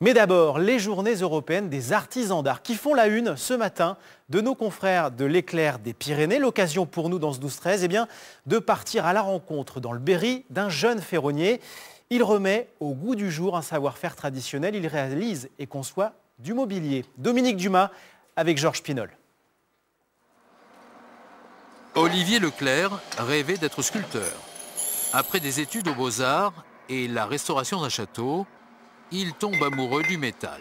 Mais d'abord, les journées européennes des artisans d'art qui font la une ce matin de nos confrères de l'Éclair des Pyrénées. L'occasion pour nous dans ce 12-13 de partir à la rencontre dans le Berry d'un jeune ferronnier. Il remet au goût du jour un savoir-faire traditionnel. Il réalise et conçoit du mobilier. Dominique Dumas avec Georges Pinol. Olivier Leclerc rêvait d'être sculpteur. Après des études aux Beaux-Arts et la restauration d'un château, il tombe amoureux du métal.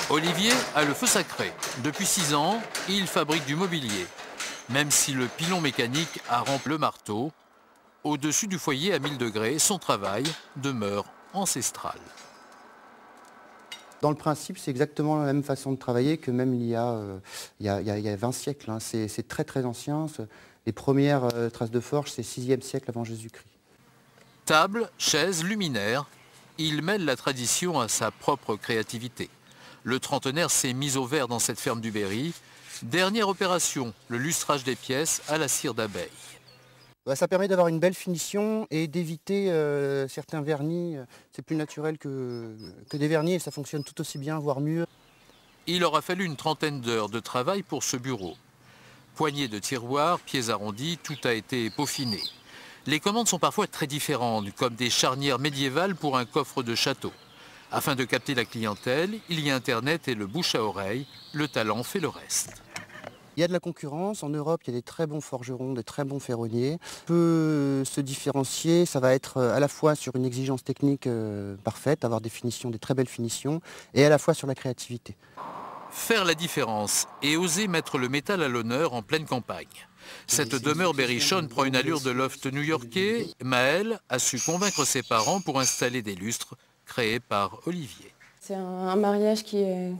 Olivier a le feu sacré. Depuis 6 ans, il fabrique du mobilier. Même si le pilon mécanique a rempli le marteau, au-dessus du foyer à 1000 degrés, son travail demeure ancestral. Dans le principe, c'est exactement la même façon de travailler que même il y a 20 siècles. Hein. C'est très très ancien. Les premières traces de forge, c'est 6e siècle avant Jésus-Christ. Table, chaise, luminaire, il mêle la tradition à sa propre créativité. Le trentenaire s'est mis au vert dans cette ferme du Berry. Dernière opération, le lustrage des pièces à la cire d'abeille. Ça permet d'avoir une belle finition et d'éviter certains vernis. C'est plus naturel que des vernis et ça fonctionne tout aussi bien, voire mieux. Il aura fallu une trentaine d'heures de travail pour ce bureau. Poignées de tiroirs, pieds arrondis, tout a été peaufiné. Les commandes sont parfois très différentes, comme des charnières médiévales pour un coffre de château. Afin de capter la clientèle, il y a Internet et le bouche à oreille. Le talent fait le reste. Il y a de la concurrence. En Europe, il y a des très bons forgerons, des très bons ferronniers. On peut se différencier. Ça va être à la fois sur une exigence technique parfaite, avoir des finitions, des très belles finitions, et à la fois sur la créativité. Faire la différence et oser mettre le métal à l'honneur en pleine campagne. Cette demeure berrichonne prend une allure de loft new-yorkais. Maëlle a su convaincre ses parents pour installer des lustres créés par Olivier. C'est un mariage qui est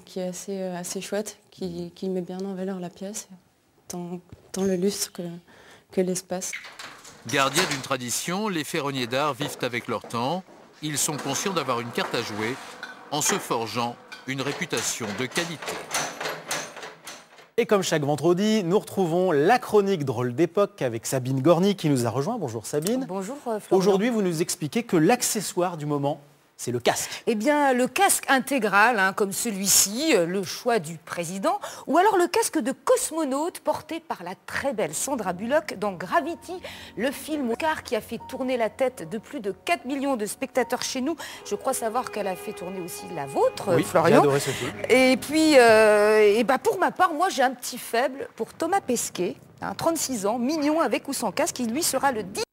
assez chouette, qui met bien en valeur la pièce, tant le lustre que l'espace. Gardiens d'une tradition, les ferronniers d'art vivent avec leur temps. Ils sont conscients d'avoir une carte à jouer en se forgeant une réputation de qualité. Et comme chaque vendredi, nous retrouvons la chronique drôle d'époque avec Sabine Gorny qui nous a rejoint. Bonjour Sabine. Bonjour Florian. Aujourd'hui, vous nous expliquez que l'accessoire du moment, c'est le casque. Eh bien, le casque intégral, comme celui-ci, le choix du président, ou alors le casque de cosmonaute porté par la très belle Sandra Bullock dans Gravity, le film Oscar qui a fait tourner la tête de plus de 4 millions de spectateurs chez nous. Je crois savoir qu'elle a fait tourner aussi la vôtre, Oui, Florian. j'ai adoré ce film. Et puis, pour ma part, moi j'ai un petit faible pour Thomas Pesquet, 36 ans, mignon avec ou sans casque, qui lui sera le 10